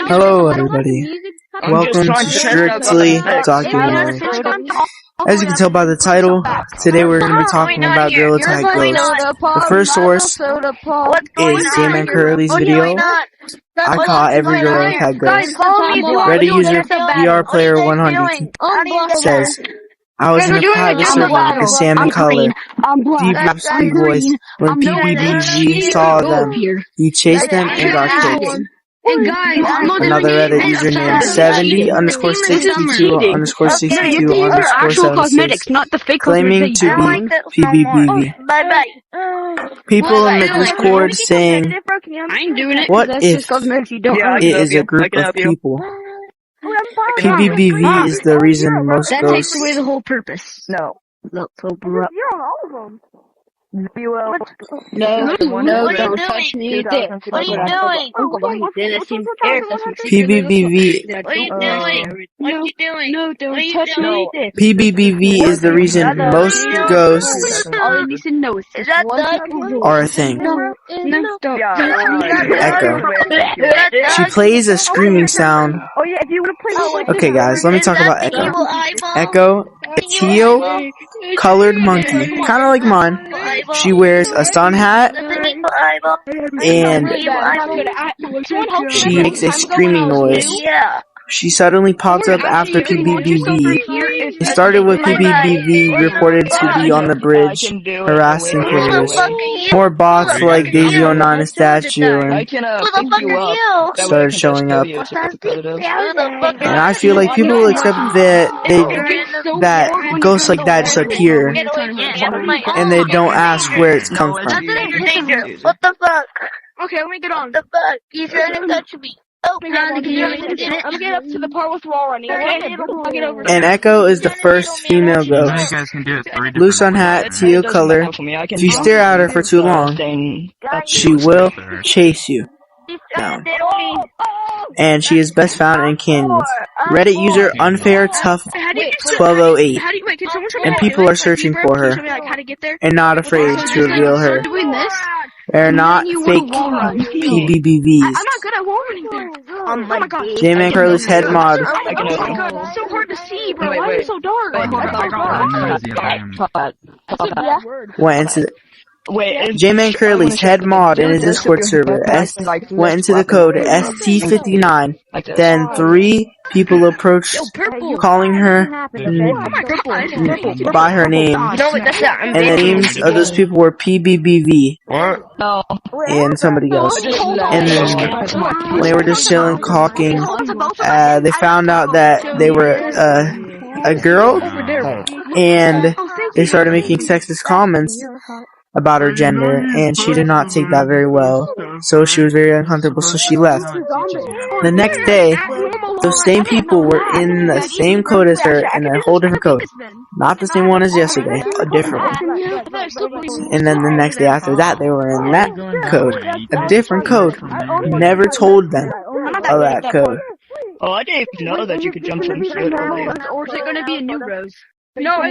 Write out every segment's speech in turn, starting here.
Hello, everybody. Welcome to Strictly Documentary. As you can tell by the title, today we're going to be talking about Gorilla Tag Ghost. The first source is J-Man Curly's video. I caught every Gorilla Tag Ghost. Reddit user VRPlayer100 says, I was in a private server with a salmon color, deep raspy voice. When PBBG saw them, he chased them and got kicked. Another Reddit username 70_62_62_76 claiming to be PBBV. People in the Discord saying, what if it is a group of people? PBBV is the reason most ghosts... That takes away the whole purpose. No. You're on all of them. No, don't touch me with this. What are you doing? PBBV. What are you doing? What are you doing? No, don't touch me with this. PBBV is the reason most ghosts All you need to know is that are a thing. No, don't. Echo. She plays a screaming sound. Oh yeah, if you would have played. Okay, guys, let me talk about Echo. Echo, a teal colored monkey, kind of like mine. She wears a sun hat, and she makes a screaming noise. She suddenly popped up after PBBV. It started with PBBV reported to be on the bridge, harassing players. More bots like Daisy09 statue and started showing up. And I feel like people will accept that ghosts like that just appear, and they don't ask where it's come from. What the fuck? Okay, let me get on. What the fuck? He's trying to touch me. I'm gonna get up to the part with wall running, okay? I'll get over. And Echo is the first female ghost. Blue sun hat, teal color. If you stare at her for too long, she will chase you down. And she is best found in canyons. Reddit user UnfairTough1208. And people are searching for her and not afraid to reveal her. They're not fake PBBVs. I'm not good at wall running there. Oh my god. J-Man Curly's head mod. Oh my god, it's so hard to see, bro. Why are you so dark? Went into the... J-Man Curly's head mod in his Discord server went into the code ST59. Then 3 people approached, calling her by her name. And the names of those people were PBBV and somebody else. And then when they were just chilling, talking, they found out that they were a girl, and they started making sexist comments about her gender, and she did not take that very well, so she was very uncomfortable, so she left. The next day, those same people were in the same code as her, in a whole different code. Not the same one as yesterday, a different one. And then the next day after that, they were in that code, a different code. Never told them of that code. Oh, I didn't even know that you could jump from here. Or is it gonna be a new rose? No,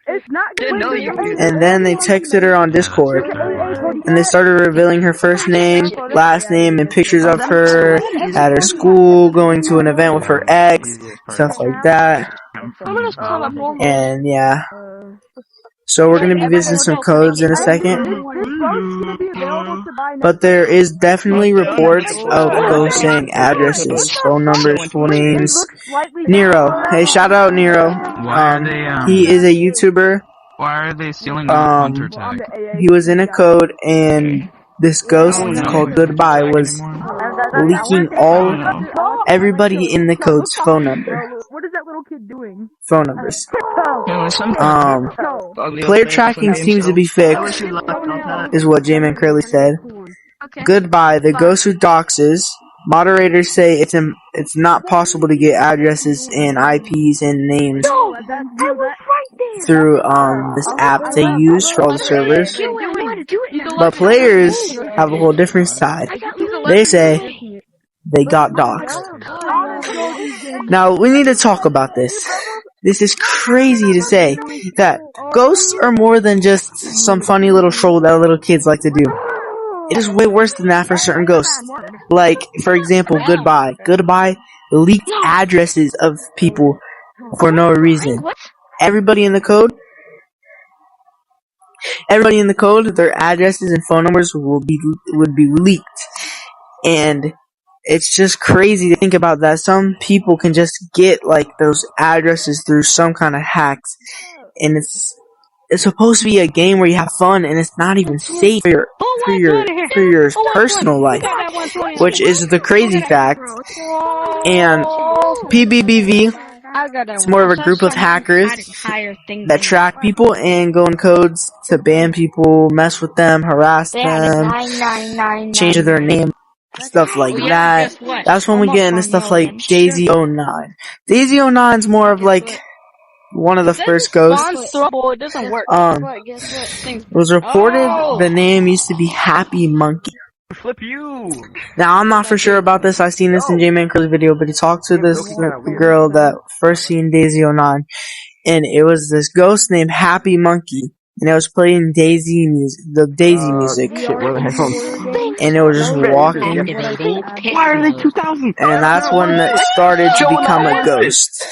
it's not. And then they texted her on Discord, and they started revealing her first name, last name, and pictures of her at her school, going to an event with her ex, stuff like that. And yeah. So we're going to be visiting some codes in a second. But there is definitely reports of ghosts saying addresses, phone numbers, full names. Nero. Hey, shout out Nero. He is a YouTuber. Why are they stealing my hunter tag? He was in a code, and this ghost called Goodbye was leaking everybody in the code's phone number. What is that little kid doing? Phone numbers. Player tracking seems to be fixed, is what J-Man Curly said. Goodbye, the ghost who doxes. Moderators say it's not possible to get addresses and IPs and names through this app they use for all the servers. But players have a whole different side. They say they got doxed. Now, we need to talk about this. This is crazy to say that ghosts are more than just some funny little troll that little kids like to do. it is way worse than that for certain ghosts. Like, for example, Goodbye. Goodbye leaked addresses of people for no reason. Everybody in the code, their addresses and phone numbers would be leaked. And it's just crazy to think about that. Some people can just get like those addresses through some kind of hacks, and it's supposed to be a game where you have fun, and it's not even safe for your personal life, which is the crazy fact. And PBBV, it's more of a group of hackers that track people and go in codes to ban people, mess with them, harass them, change their name, stuff like that. That's when we get into stuff like Daisy09. Daisy09's more of like one of the first ghosts. It was reported the name used to be Happy Monkey. Flip you. Now, I'm not for sure about this. I seen this in J-Man Curly's video, but he talked to this girl that first seen Daisy09, and it was this ghost named Happy Monkey, and it was playing Daisy music, the Daisy music, and it was just walking. Why are they 2000? And that's when it started to become a ghost.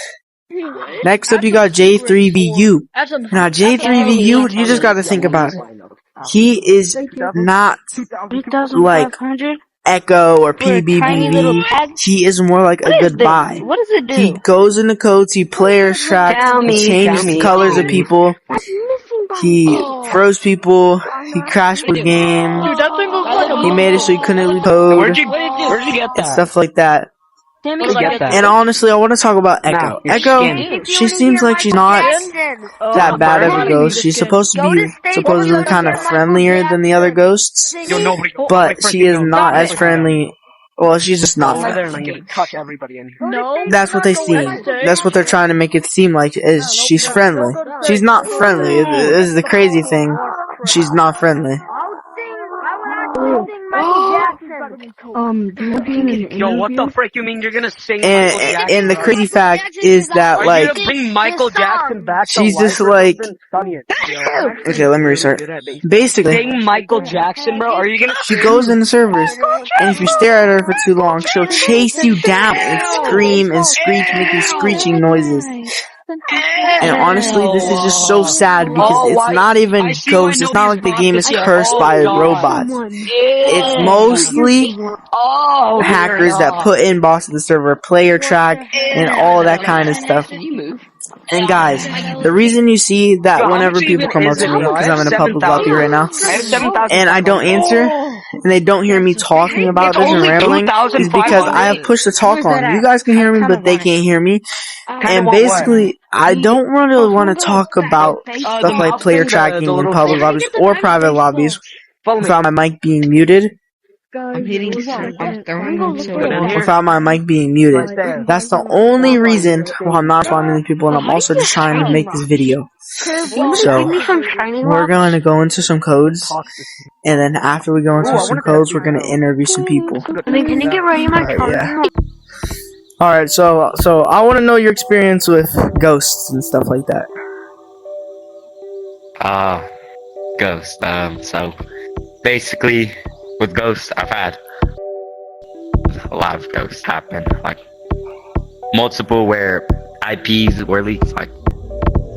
Next up, you got J3VU. Now, J3VU, you just gotta think about it. He is not like Echo or PBBV. He is more like a Goodbye. What does it do? He goes into codes, he players tracks, he changes the colors of people, he froze people, he crashed the game, he made it so you couldn't read code, Where'd you get and that? stuff like that. And honestly, I want to talk about Echo. Echo, she seems like she's not that bad of a ghost. She's supposed to be supposedly kind of friendlier than the other ghosts, but she is not as friendly. Well, she's just not friendly. That's what they seem. That's what they're trying to make it seem like, is she's friendly. She's not friendly. This is the crazy thing. She's not friendly. Yo, what the frick you mean you're gonna sing Michael Jackson? And the crazy fact is that, Are like, you gonna bring Michael Jackson back to she's life just or like, something? okay, let me restart. Basically, Sing Michael Jackson, bro? Are you gonna? she goes in the servers, and if you stare at her for too long, she'll chase you down and scream and screech, making screeching noises. And honestly, this is just so sad because it's not even ghosts. It's not like the game is cursed by robots. It's mostly hackers that put in bots to the server, player track, and all that kind of stuff. And guys, the reason you see that whenever people come up to me, because I'm in a public lobby right now, and I don't answer, and they don't hear me talking about this and rambling, is because I have pushed the talk on. You guys can hear me, but they can't hear me. And basically, I don't really want to talk about stuff like player tracking in public lobbies or private lobbies without my mic being muted. Without my mic being muted. That's the only reason why I'm not responding to people, and I'm also just trying to make this video. So, we're going to go into some codes, and then after we go into some codes, we're going to interview some people. Can you get ready my car? Yeah. Alright, so I want to know your experience with ghosts and stuff like that. Ghosts. So basically, with ghosts, I've had a lot of ghosts happen. Like multiple where IPs were leaked. Like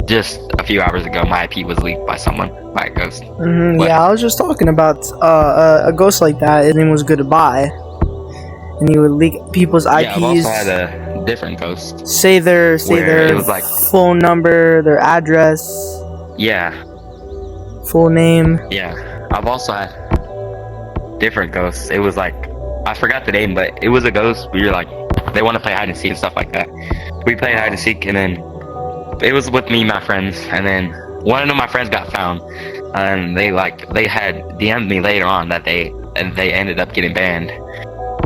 just a few hours ago, my IP was leaked by someone, by a ghost. Yeah, I was just talking about a ghost like that. His name was Goodbye. And he would leak people's IPs. Yeah, I've also had a different ghost. Say their it was like, phone number, their address. Yeah. Full name. Yeah. I've also had different ghosts. It was like, I forgot the name, but it was a ghost where you're like, they want to play hide and seek and stuff like that. We played hide and seek, and then it was with me and my friends, and then one of my friends got found, and they had DM'd me later on that they ended up getting banned.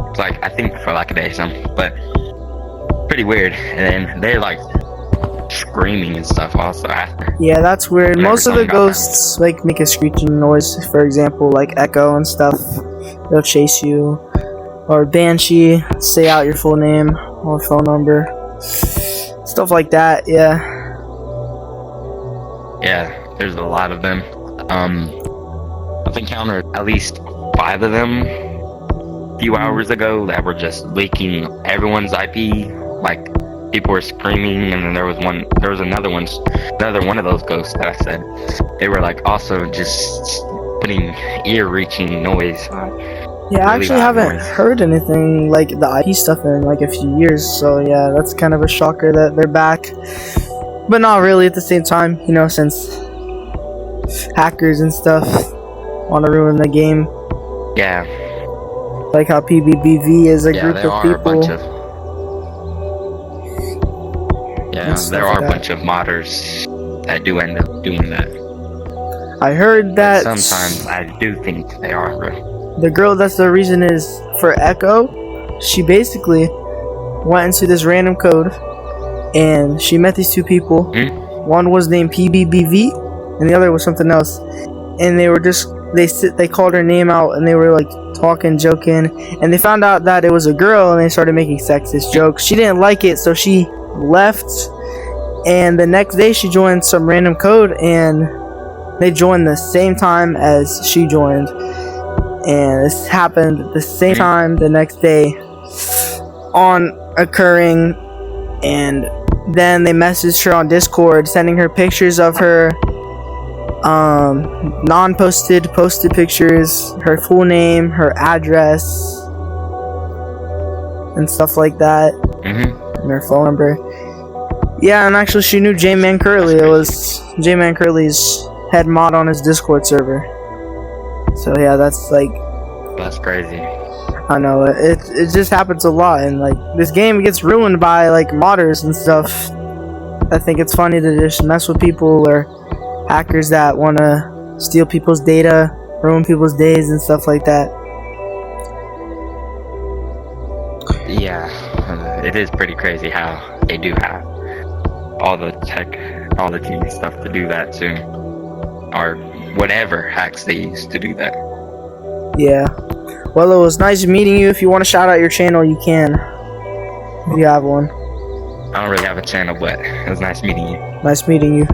It's like, I think for like a day or something, but pretty weird. And then they're like screaming and stuff also after. Yeah, that's weird. Most of the ghosts like make a screeching noise. For example, like Echo and stuff. They'll chase you. Or Banshee, say out your full name or phone number. Stuff like that, yeah. Yeah, there's a lot of them. I've encountered at least 5 of them a few hours ago that were just leaking everyone's IP. Like, people were screaming, and then there was another one of those ghosts that I said. They were like also just putting ear-reaching noise. Yeah, I Really actually loud haven't noise. heard anything like the IP stuff in like a few years, so yeah, that's kind of a shocker that they're back. But not really at the same time, you know, since hackers and stuff want to ruin the game. Yeah, Like how PBBV is a group there of are people. a bunch of and stuff there are a like bunch of modders that do end up doing that. I heard that Sometimes I do think they are, bro. the girl that's the reason is for Echo, she basically went into this random code and she met these two people. One was named PBBV and the other was something else. And they were just they called her name out and they were like talking, joking, and they found out that it was a girl and they started making sexist jokes. She didn't like it, so she left, and the next day she joined some random code and they joined the same time as she joined, and this happened at the same time the next day on occurring. And then they messaged her on Discord sending her pictures of her non-posted, posted pictures, her full name, her address, and stuff like that, and her phone number. Yeah, and actually she knew J-Man Curly. It was J-Man Curly's head mod on his Discord server. So yeah, that's crazy. I know, it just happens a lot, and like this game gets ruined by like modders and stuff. I think it's funny to just mess with people or hackers that want to steal people's data, ruin people's days and stuff like that. Yeah, it is pretty crazy how they do have all the tech, all the team stuff to do that too, or whatever hacks they use to do that. Yeah. Well, it was nice meeting you. If you want to shout out your channel, you can. If you have one. I don't really have a channel, but it was nice meeting you. Nice meeting you.